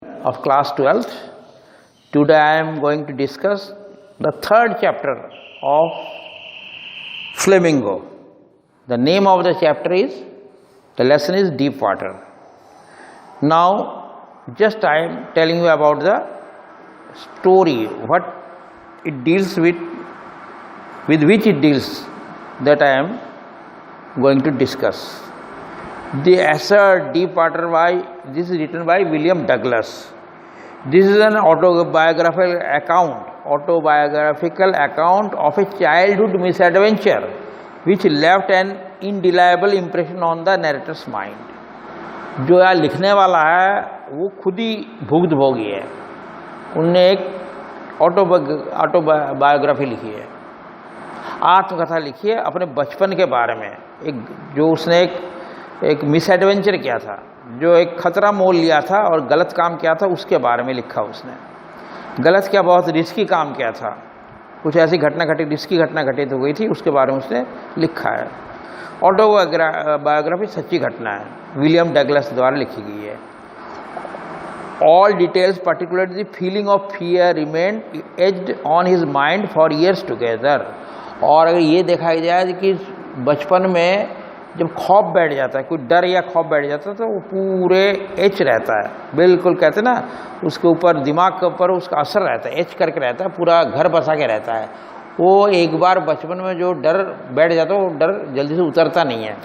of class 12th. Today I am going to discuss the third chapter of Flamingo. The name of the chapter is, the lesson is deep water. Now just I am telling you about the story, what it deals with which it deals, that I am going to discuss. The essay Deep Water this is written by William Douglas. This is an autobiographical account of a childhood misadventure which left an indelible impression on the narrator's mind. जो यहाँ लिखने वाला है वो खुद ही भुक्तभोगी है, उनने एक ऑटोबायोग्राफी लिखी है, आत्मकथा लिखी है अपने बचपन के बारे में। एक जो उसने एक मिसएडवेंचर किया था, जो एक खतरा मोल लिया था और गलत काम किया था, उसके बारे में लिखा उसने। गलत क्या, बहुत रिस्की काम किया था, कुछ ऐसी रिस्की घटना घटित हो गई थी, उसके बारे में उसने लिखा है। ऑटोबायोग्राफी सच्ची घटना है, विलियम डगलस द्वारा लिखी गई है। All details particularly the feeling of fear remained aged on his mind for years together. और अगर ये देखा जाए कि बचपन में जब खौफ बैठ जाता है, कोई डर या खौफ बैठ जाता है, तो वो पूरे एच रहता है, बिल्कुल कहते ना उसके ऊपर, दिमाग के ऊपर उसका असर रहता है, एच करके रहता है, पूरा घर बसा के रहता है। वो एक बार बचपन में जो डर बैठ जाता है वो डर जल्दी से उतरता नहीं है,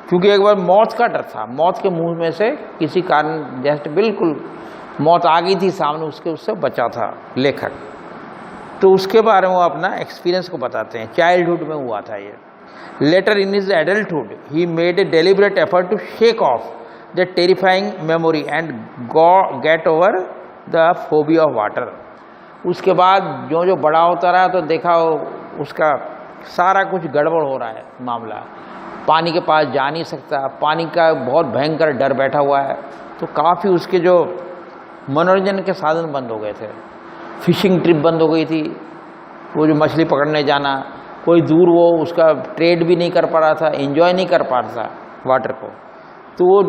क्योंकि एक बार मौत का डर था, मौत के मुंह में से किसी कारण जैसे बिल्कुल मौत आ गई थी सामने, उससे बचा था लेखक। तो उसके बारे में वो अपना एक्सपीरियंस को बताते हैं, चाइल्डहुड में हुआ था ये। Later in his adulthood, he made a deliberate effort to shake off the terrifying memory and get over the phobia of water. उसके बाद जो बड़ा होता रहा तो देखा उसका सारा कुछ गड़बड़ हो रहा है मामला, पानी के पास जा नहीं सकता, पानी का बहुत भयंकर डर बैठा हुआ है। तो काफ़ी उसके जो मनोरंजन के साधन बंद हो गए थे, फिशिंग ट्रिप बंद हो गई थी, वो जो मछली पकड़ने जाना, कोई दूर वो उसका ट्रेड भी नहीं कर पा रहा था, एंजॉय नहीं कर पा रहा था वाटर को। तो वो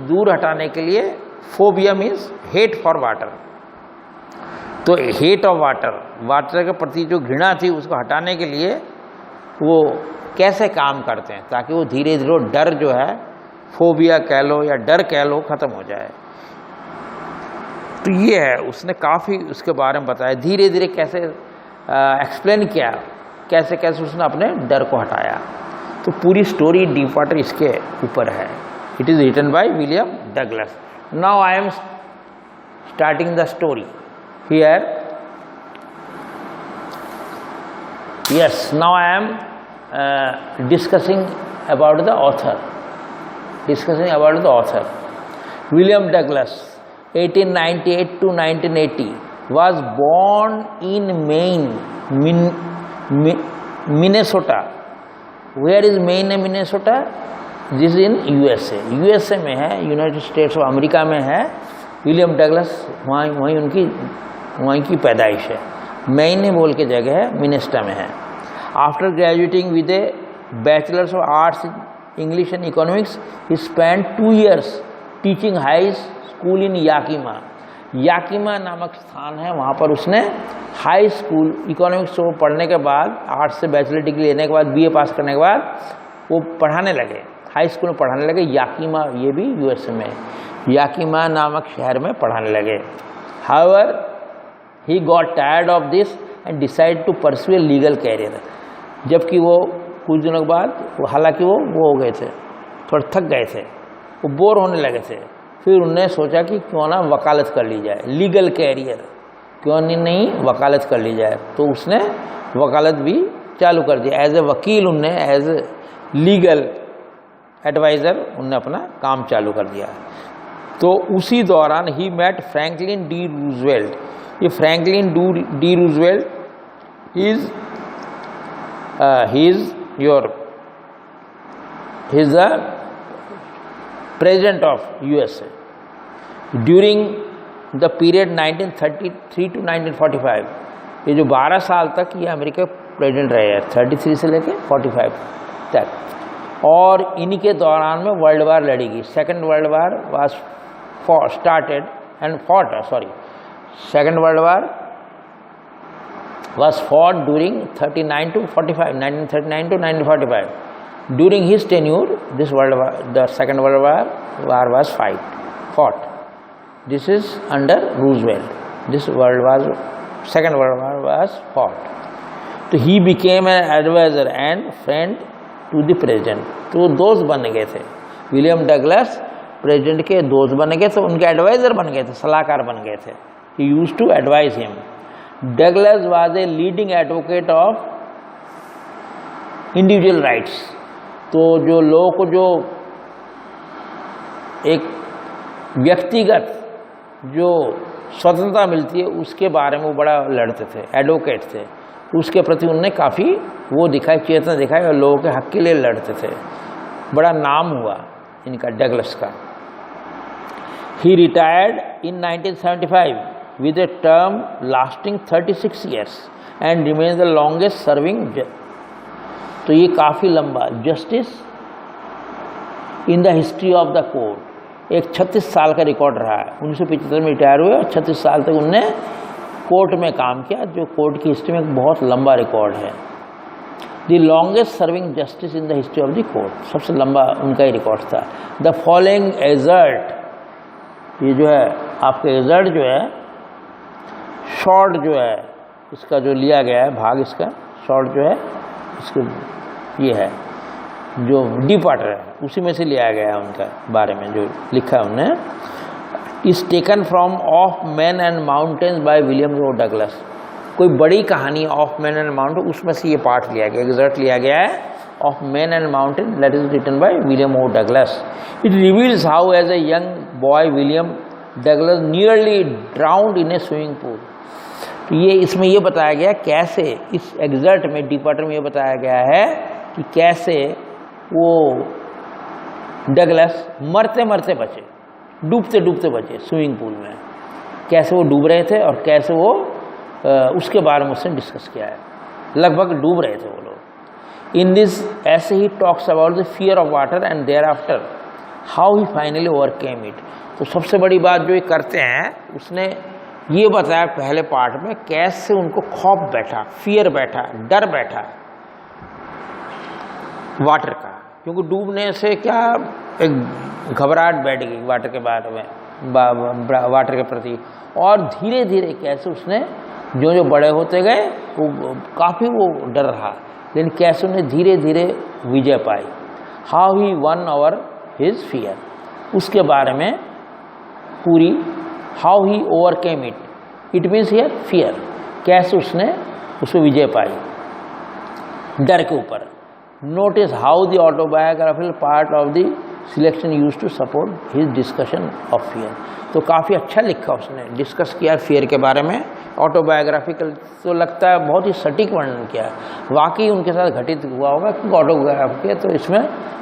दूर हटाने के लिए, phobia means hate for water, तो हेट ऑफ वाटर, वाटर के प्रति जो घृणा थी उसको हटाने के लिए वो कैसे काम करते हैं ताकि वो धीरे धीरे डर जो है, फोबिया कह लो या डर कह लो, ख़त्म हो जाए। तो ये है, उसने काफ़ी उसके बारे में बताया, धीरे धीरे कैसे एक्सप्लेन किया, कैसे कैसे उसने अपने डर को हटाया। तो पूरी स्टोरी डीप वाटर इसके ऊपर है। It is written by William Douglas. Now I am starting the story here. Yes, now I am discussing about the author. William Douglas 1898 to 1980 was born in Maine, Minnesota. Where is Maine and Minnesota? This is in USA में है, United states of America में है। William Douglas वहीं की पैदाइश है। Main बोल के जगह है, मिनेस्टा में है। After graduating with a bachelor's of arts in English and economics, he spend 2 years teaching high school in Yakima नामक स्थान है, वहाँ पर उसने हाई स्कूल इकोनॉमिक्स को पढ़ने के बाद, आर्ट्स से बैचलर डिग्री लेने के बाद, बीए पास करने के बाद वो पढ़ाने लगे, हाई स्कूल में पढ़ाने लगे। याकीमा, ये भी यूएसए में, याकीमा नामक शहर में पढ़ाने लगे। However he got tired of this and decide to pursue a legal career. जबकि वो कुछ दिनों के बाद, हालांकि वो हो गए थे, थोड़ा थक गए थे, वो बोर होने लगे थे, फिर उन्होंने सोचा कि क्यों ना वकालत कर ली जाए, लीगल कैरियर, क्यों नहीं वकालत कर ली जाए। तो उसने वकालत भी चालू कर दिया, एज ए वकील उनने, एज ए लीगल एडवाइज़र उनने अपना काम चालू कर दिया। तो उसी दौरान he met Franklin D Roosevelt. ये Franklin D Roosevelt is the president of USA during the period 1933 to 1945। ये जो 12 साल तक ये अमेरिका प्रेसिडेंट रहे हैं, 33 से लेके 45 तक। और इन्हीं के दौरान में वर्ल्ड वार लड़ी गई। Second world war was started and fought, Second World War was fought during 39 to 45, 1939 to 1945. During his tenure, the Second World War was fought. This is under Roosevelt. Second World War was fought. तो he became an advisor and friend to the president. तो दोस्त बन गए थे. William Douglas president के दोस्त बन गए थे, उनके एडवाइजर बन गए थे, सलाहकार बन गए थे. He used to advise him. Douglas was a leading advocate of individual rights. तो जो लोगों को जो एक व्यक्तिगत जो स्वतंत्रता मिलती है उसके बारे में वो बड़ा लड़ते थे, एडवोकेट थे. उसके प्रति उन्होंने काफ़ी वो दिखाई, चेतना दिखाई और लोगों के हक के लिए लड़ते थे. बड़ा नाम हुआ इनका, डगलस का. ही retired in 1975 with a term lasting 36 years and remains the longest serving judge. तो ये काफ़ी लंबा justice in the history of the court. एक 36 साल का रिकॉर्ड रहा है. 1975 में रिटायर हुए और 36 साल तक उनने कोर्ट में काम किया, जो कोर्ट की हिस्ट्री में एक बहुत लंबा रिकॉर्ड है. The longest serving justice in the history of the court, सबसे लंबा उनका ही रिकॉर्ड था. द फॉलोइंग एजर्ट, ये जो है आपका एजर्ट जो है, शॉर्ट जो है इसका जो लिया गया है भाग, इसका शॉर्ट जो है इसको ये है जो डीप वाटर है उसी में से लिया गया है उनका बारे में जो लिखा है उन्होंने. Is taken from of man and mountains by William O Douglas. कोई बड़ी कहानी ऑफ मैन एंड माउंटेन, उसमें से ये पार्ट लिया गया, एग्जर्ट लिया गया है of man and mountain, that is written by William O Douglas. It reveals how as a young boy William Douglas nearly drowned in a swimming pool. तो ये इसमें ये बताया गया कैसे, इस एग्जर्ट में डीप वाटर में ये बताया गया है कि कैसे वो डगलस मरते मरते बचे, डूबते डूबते बचे स्विमिंग पूल में. कैसे वो डूब रहे थे और कैसे वो उसके बारे में उसने डिस्कस किया है. लगभग डूब रहे थे वो लोग. इन दिस ऐसे ही talks about the fear of water and thereafter how he finally overcame it. तो सबसे बड़ी बात जो ये करते हैं, उसने ये बताया पहले पार्ट में कैसे उनको खौफ बैठा, फियर बैठा, डर बैठा वाटर का, क्योंकि डूबने से क्या एक घबराहट बैठ गई वाटर के बारे में, वाटर के प्रति. और धीरे धीरे कैसे उसने जो जो बड़े होते गए वो काफ़ी वो डर रहा, लेकिन कैसे उन्हें धीरे धीरे विजय पाई. How he won over his fear, उसके बारे में पूरी. How he overcame it, it means here fear, कैसे उसने उसमें विजय पाई डर के ऊपर. Notice how the autobiographical part of the selection use to support his discussion of fear. तो काफ़ी अच्छा लिखा उसने, डिस्कस किया फियर के बारे में. ऑटोबायोग्राफिकल तो लगता है बहुत ही सटीक वर्णन किया, वाकई उनके साथ घटित हुआ होगा क्योंकि ऑटोबायोग्राफी है तो इसमें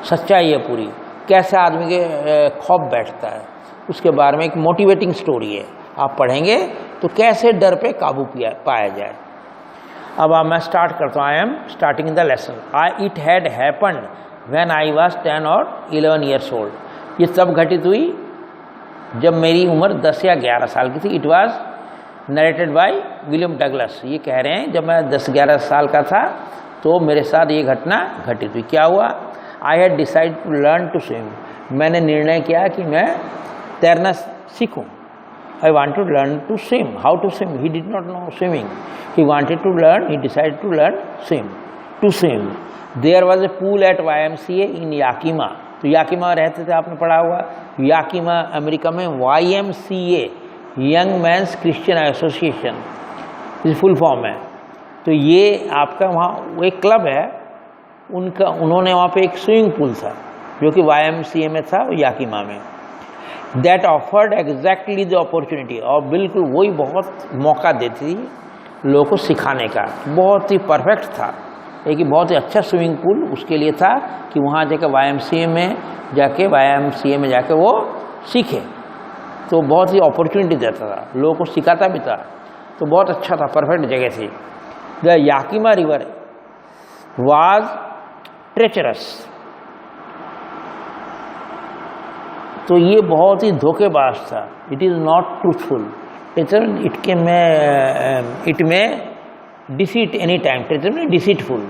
सच्चाई है पूरी. कैसे आदमी के खौफ बैठता है उसके बारे में एक मोटिवेटिंग स्टोरी है. आप पढ़ेंगे तो कैसे डर पे काबू पाया जाए. अब मैं स्टार्ट करता हूँ. आई am starting the lesson. It had happened when I was 10 और 11 ईयर्स ओल्ड. ये तब घटित हुई जब मेरी उम्र 10 या 11 साल की थी. It was narrated by William Douglas. ये कह रहे हैं जब मैं 10-11 साल का था तो मेरे साथ ये घटना घटित हुई. क्या हुआ? I had decide to learn to swim. मैंने निर्णय किया कि मैं तैरना सीखूं. I wanted to learn to swim. How to swim? He did not know swimming. He wanted to learn. He decided to learn swim. To swim. There was a pool at YMCA in Yakima. तो याकीमा रहते थे, आपने पढ़ा हुआ. Yakima America में YMCA, young men's Christian association, इस full form है. तो ये आपका वहाँ एक क्लब है उनका. उन्होंने वहाँ पे एक स्विमिंग पूल था जो कि YMCA में था याकीमा में. That offered exactly the opportunity. और बिल्कुल वही बहुत मौका देती थी लोगों को सिखाने का. बहुत ही परफेक्ट था, एक बहुत ही अच्छा स्विमिंग पूल उसके लिए था कि वहाँ जाकर YMCA में जाके वो सीखे. तो बहुत ही अपॉर्चुनिटी देता था, लोगों को सिखाता भी था. तो बहुत अच्छा था, परफेक्ट जगह थी. The Yakima river was treacherous. तो ये बहुत ही धोखेबाज था। It is not truthful. It may deceit any time, deceitful,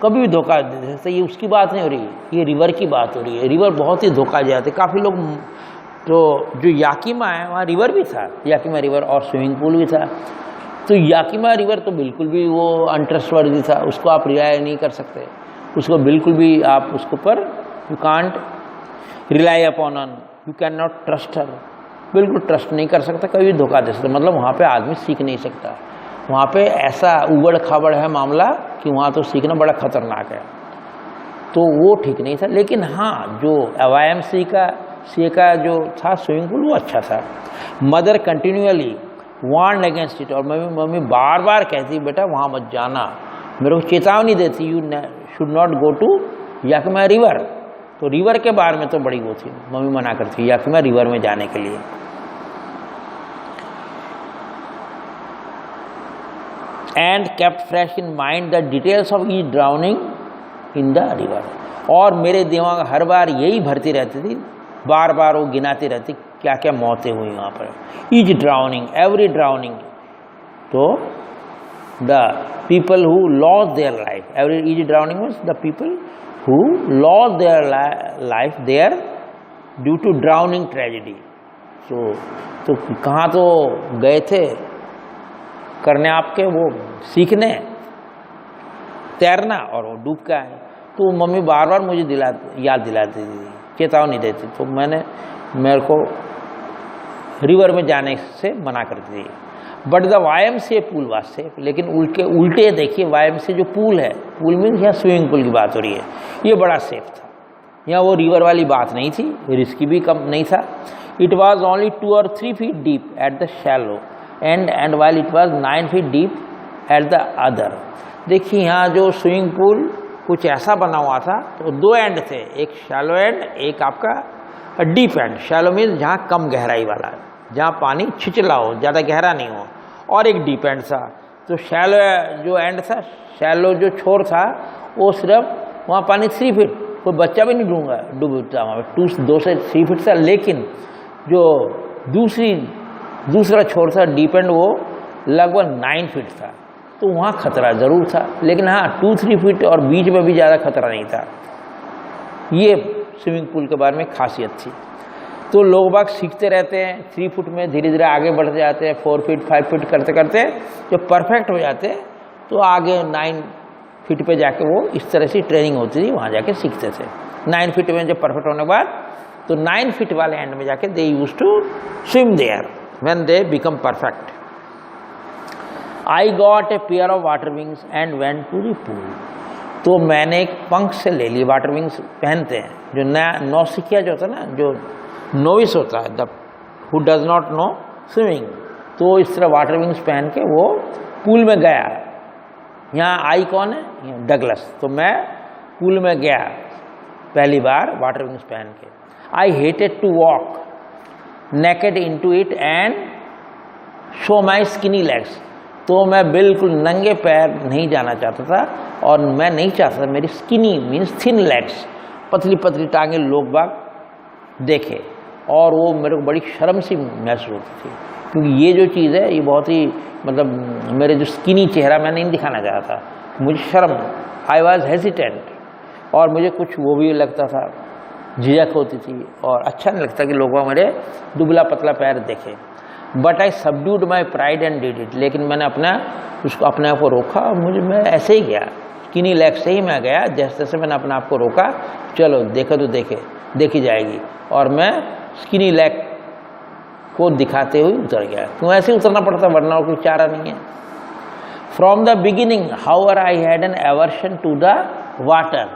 कभी भी धोखा दे सकता। ये उसकी बात नहीं हो रही, ये रिवर की बात हो रही है। रिवर बहुत ही धोखा जाते। काफ़ी लोग तो जो याकिमा है वहाँ रिवर भी था, याकिमा रिवर और स्विमिंग पूल भी था। तो याकिमा रिवर तो बिल्कुल भी वो अनट्रस्टवर्दी था, उसको आप रिलाय नहीं कर सकते, उसको बिल्कुल भी आप उसके ऊपर you can't rely upon on, you can not trust her, बिल्कुल ट्रस्ट नहीं कर सकता, कभी धोखा दे सकता। मतलब वहाँ पे आदमी सीख नहीं सकता, वहाँ पे ऐसा उबड़ खाबड़ है मामला कि वहाँ तो सीखना बड़ा खतरनाक है। तो वो ठीक नहीं था। लेकिन हाँ, जो YMCA का जो था स्विमिंग पूल वो अच्छा था। Mother continuously warn against it, और मम्मी बार बार कहती बेटा वहाँ मत जाना, मेरे को चेतावनी देती, you should not go to Yakima river. तो रिवर के बारे में तो बड़ी वो थी, मम्मी मना करती याकिमा रिवर में जाने के लिए। And kept fresh in mind the details of each drowning in the river, और मेरे दिमाग हर बार यही भरती रहती थी, बार बार वो गिनाती रहती क्या क्या मौतें हुई वहाँ पर। ईच ड्राउनिंग, एवरी ड्राउनिंग, तो the people who lost their life, every each drowning means the people who lost their life there due to drowning tragedy. तो कहाँ तो गए थे करने आपके वो सीखने तैरना, और वो डूब के आए। तो मम्मी बार बार मुझे याद दिलाती थी, चेतावनी देती, तो मेरे को रिवर में जाने से मना करती थी। But the YMCA pool was safe, लेकिन उल्टे देखिए, YMCA जो पूल है, पूल मीन्स यहाँ स्विमिंग पूल की बात हो रही है, ये बड़ा सेफ था। यहाँ वो रिवर वाली बात नहीं थी, रिस्क भी कम नहीं था। It was only 2 or 3 feet deep at the shallow and while it was 9 feet deep at the other. देखिए यहाँ जो स्विमिंग पूल कुछ ऐसा बना हुआ था, तो 2 एंड थे, एक शैलो एंड, एक आपका डीप एंड। शैलो मीन्स जहाँ कम गहराई वाला, जहाँ पानी छिछला हो, ज़्यादा गहरा नहीं हो, और एक डीप एंड था। तो शैलो जो एंड था, शैलो जो छोर था, वो सिर्फ वहाँ पानी 3 feet, कोई बच्चा भी नहीं डूबता वहाँ पे, 2 से 3 feet था। लेकिन जो दूसरा छोर था डीप एंड, वो लगभग 9 feet था। तो वहाँ खतरा ज़रूर था, लेकिन हाँ 2-3 feet और बीच में भी ज़्यादा खतरा नहीं था। ये स्विमिंग पूल के बारे में खासियत थी। तो लोग बाग सीखते रहते हैं, 3 फुट में धीरे धीरे आगे बढ़ते जाते हैं, 4 feet 5 feet करते करते जब परफेक्ट हो जाते हैं तो आगे 9 feet पे जाके वो इस तरह से ट्रेनिंग होती थी, वहाँ जाके सीखते थे। 9 feet में जब परफेक्ट होने के बाद तो 9 feet वाले एंड में जाके they use to swim there when they become perfect. I got a pair of water wings and went to the pool. तो मैंने एक पंख से ले ली, वाटर विंग्स पहनते हैं जो नया नौसिखिया जो होता है ना, जो नोविस होता है, the who does not know swimming, तो इस तरह वाटर विंग्स पहन के वो पूल में गया। यहाँ आई कौन है? डगलस। तो मैं पूल में गया पहली बार वाटर विंग्स पहन के। I hated to walk naked into it and show my skinny legs. तो मैं बिल्कुल नंगे पैर नहीं जाना चाहता था, और मैं नहीं चाहता था मेरी स्किनी मीन्स थिन लेग्स, पतली पतली टांगे लोग बाग देखे, और वो मेरे को बड़ी शर्म सी महसूस होती थी, क्योंकि ये जो चीज़ है ये बहुत ही मतलब मेरे जो स्किनी चेहरा मैं नहीं दिखाना चाहता, मुझे शर्म, आई वॉज हेजिटेंट, और मुझे कुछ वो भी लगता था, झिझक होती थी, और अच्छा नहीं लगता कि लोग मेरे दुबला पतला पैर देखे। But I subdued my pride and did it. लेकिन मैंने अपने आप को रोका, और मैं ऐसे ही गया, स्किनी लेग से ही मैं गया, जैसे जैसे मैंने अपने आप को रोका, चलो देखे तो देखी जाएगी, और मैं स्किनी लेग को दिखाते हुए उतर गया। क्यों ऐसे ही उतरना पड़ता, वरना कोई चारा नहीं है। From the beginning however I had an aversion to the water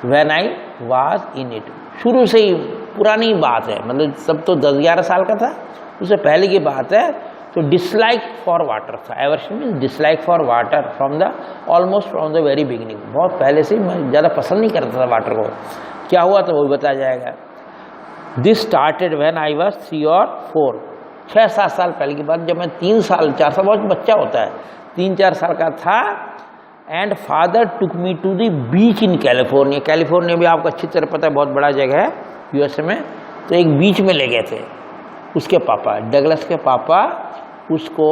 when I was in it. शुरू से ही पुरानी बात है, मतलब सब तो 10-11 साल का था, उससे पहले की बात है। तो डिसलाइक फॉर वाटर था, aversion means dislike for water from the almost from the very beginning. बहुत पहले से मैं ज़्यादा पसंद नहीं करता था वाटर को। क्या हुआ तो वो भी बताया जाएगा। This started when I was 3 or 4, 6-7 साल पहले की बात, जब मैं 3 साल 4 साल, बहुत बच्चा होता है, 3-4 साल का था। And father took me to the beach in California. California भी आपको अच्छी तरह पता है, बहुत बड़ा जगह है, यूएसए में, तो एक बीच में ले गए थे उसके पापा, डगलस के पापा उसको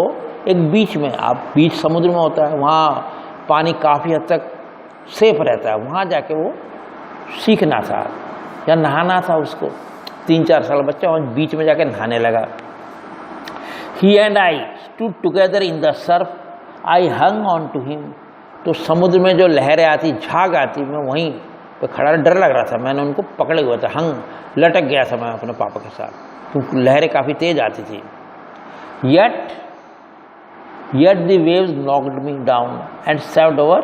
एक बीच में, आप बीच समुद्र में होता है, वहाँ पानी काफ़ी हद तक सेफ रहता है, वहाँ जाके वो सीखना था या नहाना था उसको। 3-4 साल बच्चा वहाँ बीच में जाके नहाने लगा। He and I stood together in the surf. I hung on to him. तो समुद्र में जो लहरें आती, झाग आती, मैं वहीं पे खड़ा, डर लग रहा था, मैंने उनको पकड़े हुआ था, लटक गया था मैं अपने पापा के साथ, तो लहरें काफ़ी तेज आती थी। Yet the waves knocked me down and swept over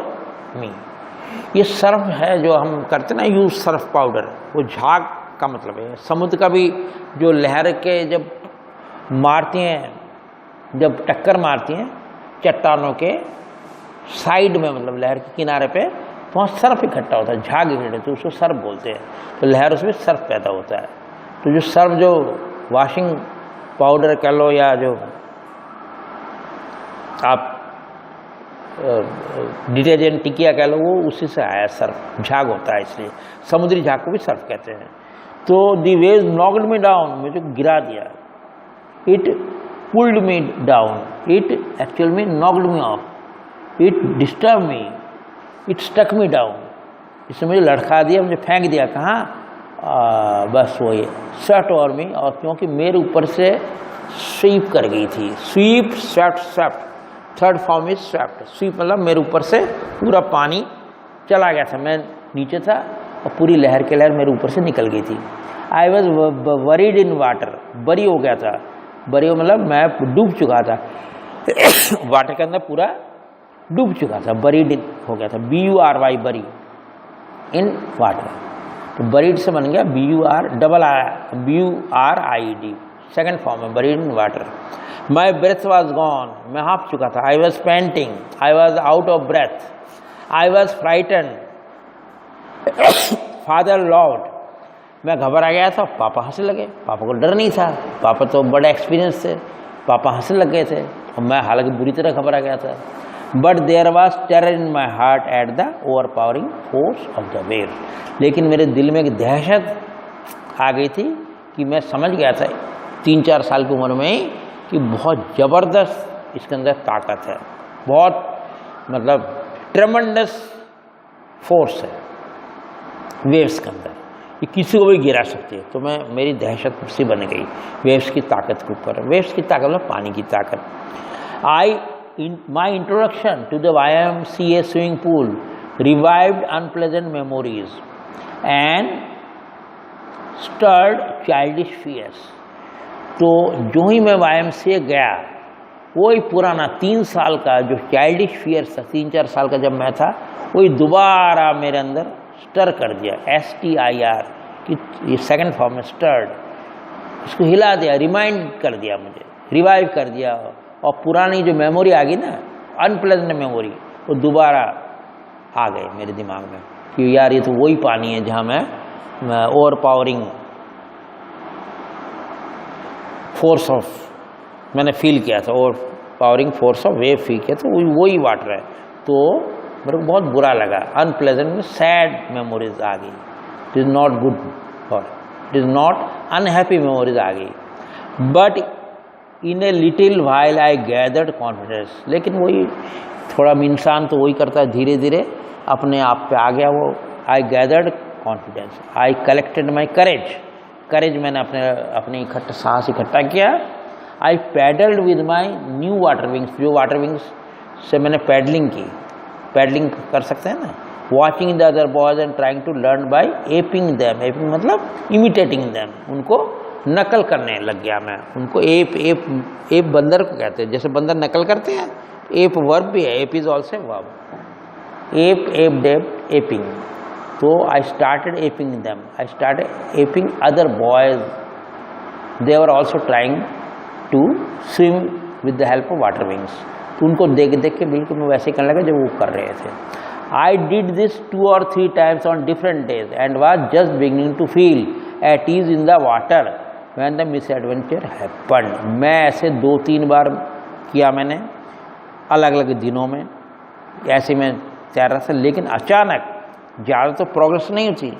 me. ये सर्फ है जो हम करते ना, यूज सर्फ पाउडर, वो झाग का मतलब है। समुद्र का भी जो लहर के जब मारती हैं, जब टक्कर मारती हैं चट्टानों के साइड में, मतलब लहर के किनारे पे, वहाँ सर्फ इकट्ठा होता है, झाग इकट्ठे, तो उसको सर्फ बोलते हैं। तो लहर उसमें सर्फ पैदा होता है। तो जो सर्फ, जो वॉशिंग पाउडर कह लो या जो आप डिटर्जेंट टिकिया कह लो, वो उसी से आया, सर्फ झाग होता है, इसलिए समुद्री झाग को भी सर्फ कहते हैं। तो the waves knocked me down, मुझे गिरा दिया। It pulled me down, it actual में knocked me off, it disturb me, it stuck me down, इसने मुझे लड़खा दिया, मुझे फेंक दिया। कहाँ? बस वो ये स्वेप्ट ओवर मी, और क्योंकि मेरे ऊपर से स्वीप कर गई थी। Sweep, swept, swept, third form is swept. Sweep मतलब मेरे ऊपर से पूरा पानी चला गया था, मैं नीचे था और पूरी लहर के लहर मेरे ऊपर से निकल गई थी। I was worried in water, बरी हो गया था, बरी हो मतलब मैं डूब चुका था वाटर के अंदर पूरा डूब चुका था, बरीड हो गया था, BURY बरी इन वाटर। तो बरीड से बन गया BURIED, सेकेंड फॉर्म है buried in water. My breath was gone, मैं हाँफ चुका था। I was panting, I was out of breath, I was frighten, father lord, मैं घबरा गया था। पापा हंसने लगे, पापा को डर नहीं था, पापा तो बड़े एक्सपीरियंस थे, पापा हंसने लग गए थे और मैं हालांकि बुरी तरह घबरा गया था। But there was terror in my heart at the overpowering force of the wave, लेकिन मेरे दिल में एक दहशत आ गई थी कि मैं समझ गया था 3-4 साल की उम्र में ही कि बहुत ज़बरदस्त इसके अंदर ताकत है, बहुत मतलब ट्रेमेंडस फोर्स है वेव्स के अंदर, ये किसी को भी गिरा सकती है। तो मेरी दहशत सी बन गई वेव्स की ताकत के ऊपर। वेव्स की ताकत मतलब पानी की ताकत। My introduction to the YMCA swimming pool revived unpleasant memories and stirred childish fears. तो जो ही मैं YMCA गया, वही पुराना 3 साल का जो चाइल्डिश फियर्स था, 3-4 साल का जब मैं था, वही दोबारा मेरे अंदर स्टर कर दिया, STIR कि ये सेकंड फॉर्म में स्टर्ड, इसको हिला दिया, रिमाइंड कर दिया, मुझे रिवाइव कर दिया। और पुरानी जो मेमोरी आ गई ना, अनप्लेजेंट मेमोरी, वो दोबारा आ गए मेरे दिमाग में कि यार ये तो वही पानी है जहाँ मैं ओवर पावरिंग फोर्स ऑफ मैंने फील किया था, over powering force of wave feel किया, तो वही वाटर है। तो मेरे को बहुत बुरा लगा, अनप्लेजेंट में सैड मेमोरीज आ गई, it is not good for, it is not unhappy memories आ गई। But in a little while I gathered confidence, लेकिन वही थोड़ा इंसान तो वही करता है, धीरे धीरे अपने आप पे आ गया वो। I gathered confidence, I collected my courage, courage मैंने अपने साहस इकट्ठा किया। I paddled with my new water wings, जो वाटर विंग्स से मैंने पैडलिंग की, पैडलिंग कर सकते हैं ना, watching the other boys and trying to learn by aping them, aping मतलब इमिटेटिंग दैम, उनको नकल करने लग गया मैं उनको। एप बंदर को कहते हैं, जैसे बंदर नकल करते हैं, एप वर्ब भी है, ape is also verb, ape डेप एपिंग। तो I started aping them, I started aping other boys, they were also trying to swim with the help of water wings. तो उनको देख देख के बिल्कुल मैं वैसे करने लगा जो वो कर रहे थे। I did this 2 or 3 times on different days and was just beginning to feel at ease in the water when the misadventure happened. मैं ऐसे 2-3 बार किया मैंने, अलग अलग दिनों में ऐसे में तैर रहा था, लेकिन अचानक ज़्यादा तो प्रोग्रेस नहीं होती,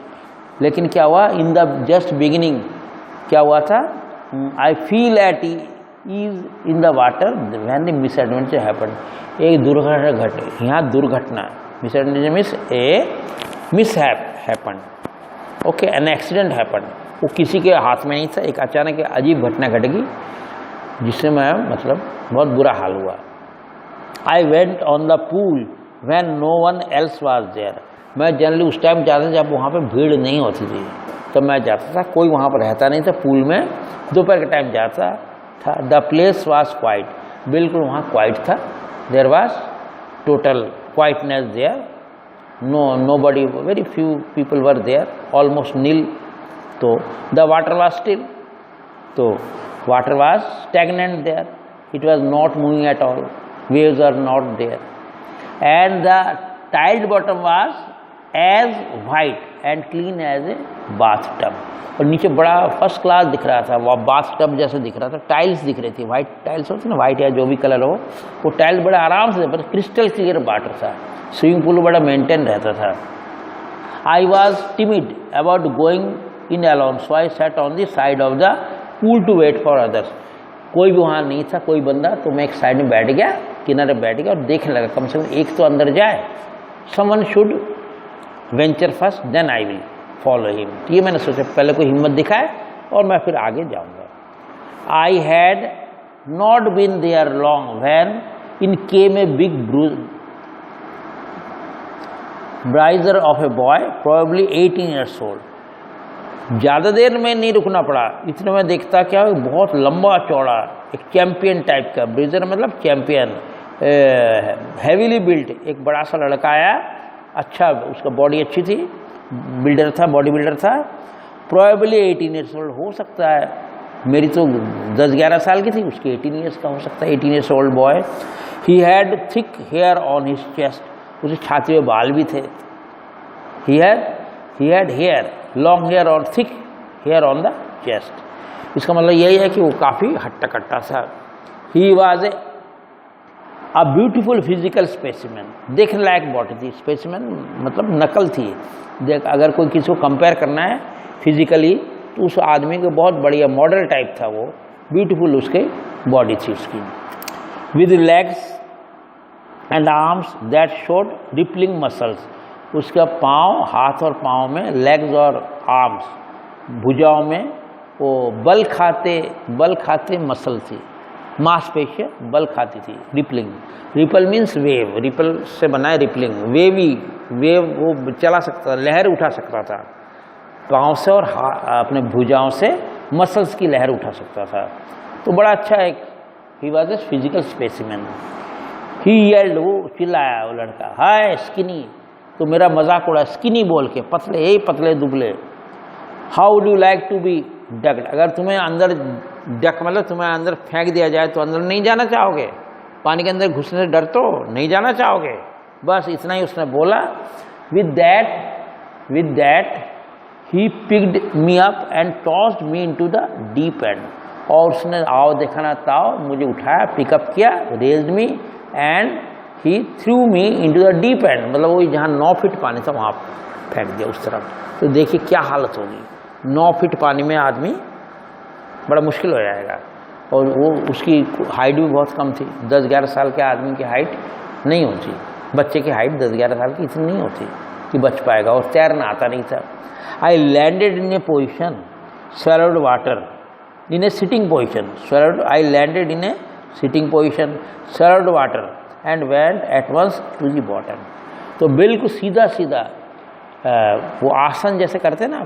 लेकिन क्या हुआ, इन द जस्ट बिगिनिंग क्या हुआ था, I feel at is in the water when the misadventure happen. एक दुर्घटना घटे, यहाँ दुर्घटना, misadventure means A mishap happen, okay, an accident happen. वो किसी के हाथ में नहीं था, एक अचानक अजीब घटना घट गई जिससे मैं मतलब बहुत बुरा हाल हुआ। I went on the pool when no one else was there. मैं जनरली उस टाइम जाता था जब वहाँ पे भीड़ नहीं होती थी, तो मैं जाता था, कोई वहाँ पर रहता नहीं था पूल में, दोपहर के टाइम जाता था। द प्लेस वाज क्वाइट, बिल्कुल वहाँ क्वाइट था, there was total quietness there, nobody, very few people were there, almost nil. तो the water was still, तो water was stagnant there, it was not moving at all, waves are not there, and the tiled bottom was as white and clean as a bathtub। और नीचे बड़ा first class दिख रहा था, वो bathtub जैसे दिख रहा था, टाइल्स दिख रही थी, वाइट टाइल्स होती ना, वाइट या जो भी कलर हो, वो टाइल्स बड़ा आराम से, पर क्रिस्टल क्लियर वाटर था, स्विमिंग पूल बड़ा मेंटेन रहता था। I was timid about going in alone, so I set on the side of the pool to wait for others. कोई भी वहाँ नहीं था, कोई बंदा, तो मैं एक साइड में बैठ गया, किनारे बैठ गया और देखने लगा, कम से कम एक तो अंदर जाए, someone should venture first then I will follow him. तो ये मैंने सोचा पहले कोई हिम्मत दिखाए और मैं फिर आगे जाऊंगा। I had not been there long when in came a big bruiser of a boy probably 18 years old. ज़्यादा देर में नहीं रुकना पड़ा, इतने में देखता क्या बहुत लंबा चौड़ा एक चैंपियन टाइप का, ब्राइजर मतलब चैंपियन, हैवीली बिल्ट एक बड़ा सा लड़का आया, अच्छा उसका बॉडी अच्छी थी, बिल्डर था, बॉडी बिल्डर था, प्रोबेबली 18 ईयर्स ओल्ड हो सकता है, मेरी तो 10-11 साल की थी, उसकी 18 ईयर्स का हो सकता है, 18 years old boy. He had thick hair on his chest, उसकी छाती में बाल भी थे। He had hair, long hair और thick hair on the chest. इसका मतलब यही है कि वो काफ़ी हट्टा कट्टा सा। He was a beautiful physical specimen, देखने लायक बॉडी थी, स्पेसिमेन मतलब नकल थी। देख अगर कोई किसी को कंपेयर करना है फिजिकली तो उस आदमी को बहुत बढ़िया मॉडल टाइप था वो, ब्यूटीफुल उसके बॉडी थी उसकी, with legs and arms that showed rippling muscles. उसका पाँव, हाथ और पाँव में, लेग्स और आर्म्स, भुजाओं में वो बल खाते मसल थी, मांसपेशियाँ बल खाती थी। Rippling, ripple means wave, ripple से बना है रिपलिंग, वेव वो चला सकता था, लहर उठा सकता था पाँव से और अपने भुजाओं से मसल्स की लहर उठा सकता था। तो बड़ा अच्छा एक, he was a physical specimen. He yelled, वो चिल्लाया वो लड़का, हाय स्किनी, तो मेरा मजाक उड़ा स्किनी बोल के, पतले, यही पतले दुबले। How do like to be ducked, अगर तुम्हें अंदर डक मतलब तुम्हें अंदर फेंक दिया जाए तो अंदर नहीं जाना चाहोगे, पानी के अंदर घुसने से डर तो नहीं जाना चाहोगे, बस इतना ही उसने बोला। With that he picked me up and tossed me into the deep and, और उसने आओ देखना ताओ मुझे उठाया, पिकअप किया, raised me and he through me into the deep and, मतलब वही जहाँ 9 फीट पानी था वहाँ फेंक दिया उस तरफ। तो देखिए क्या हालत होगी, 9 फीट पानी में आदमी, बड़ा मुश्किल हो जाएगा। और वो उसकी हाइट भी बहुत कम थी, 10-11 साल के आदमी की हाइट नहीं होती, बच्चे की हाइट 10-11 साल की इतनी नहीं होती कि बच पाएगा, और तैरना आता नहीं था। I landed in a position, swallowed water in a sitting position, swallowed, I landed in a sitting position, swallowed water and went at once to the bottom. तो बिल्कुल सीधा सीधा वो आसन जैसे करते ना,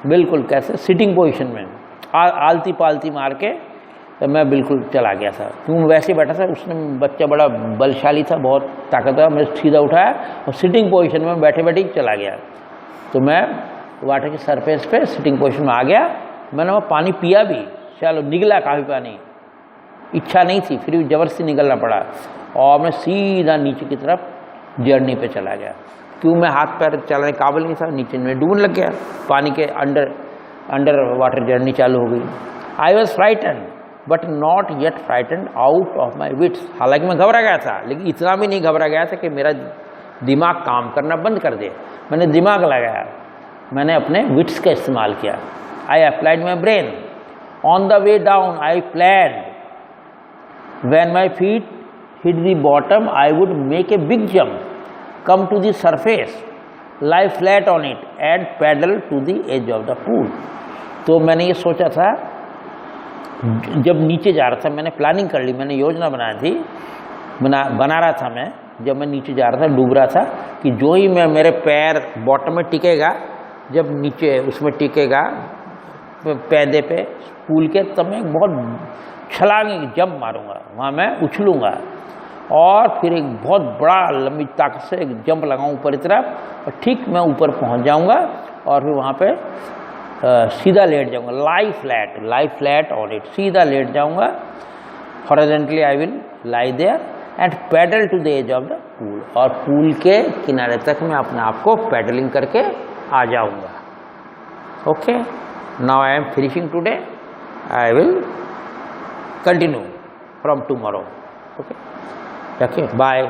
बिल्कुल कैसे सिटिंग पोजिशन में आलती पालती मार के, तो मैं बिल्कुल चला गया था, क्यों वैसे बैठा था, उसने बच्चा बड़ा बलशाली था, बहुत ताकतवर, मैं सीधा उठाया और सिटिंग पोजीशन में बैठे बैठे चला गया। तो मैं वाटर की सरफेस पे सिटिंग पोजीशन में आ गया, मैंने वो पानी पिया भी, चलो निकला काफ़ी पानी, इच्छा नहीं थी फिर भी ज़बरदस्ती निकलना पड़ा, और मैं सीधा नीचे की तरफ जर्नी पे चला गया, क्यों मैं हाथ पैर चलाने काबिल नहीं था, नीचे में डूबने लग गया, पानी के अंडर वाटर जर्नी चालू हो गई। I was frighten but not yet frighten out of my wits, हालांकि मैं घबरा गया था, लेकिन इतना भी नहीं घबरा गया था कि मेरा दिमाग काम करना बंद कर दे। मैंने दिमाग लगाया, मैंने अपने विट्स का इस्तेमाल किया। I applied my brain. On the way down I planned, when my feet hit the bottom I would make a big jump, come to the surface, lie flat on it and paddle to the edge of the pool. तो मैंने ये सोचा था, जब नीचे जा रहा था, मैंने प्लानिंग कर ली, मैंने योजना बनाई थी, बना रहा था मैं, जब मैं नीचे जा रहा था, डूब रहा था, कि जो ही मैं मेरे पैर बॉटम में टिकेगा, जब नीचे उसमें टिकेगा पैदे पे पूल के, तब मैं बहुत छलांग जंप मारूंगा, वहाँ मैं उछलूंगा और फिर एक बहुत बड़ा लंबी ताकत से एक जंप लगाऊँ ऊपर की तरफ, और ठीक मैं ऊपर पहुँच जाऊँगा और फिर वहाँ पे सीधा लेट जाऊँगा, लाई फ्लैट ऑन इट, सीधा लेट जाऊँगा, horizontally I will lie there and paddle to the edge of the pool, और पूल के किनारे तक मैं अपने आप को पैडलिंग करके आ जाऊँगा। Okay, now I am finishing today, I will continue from tomorrow. Okay, bye.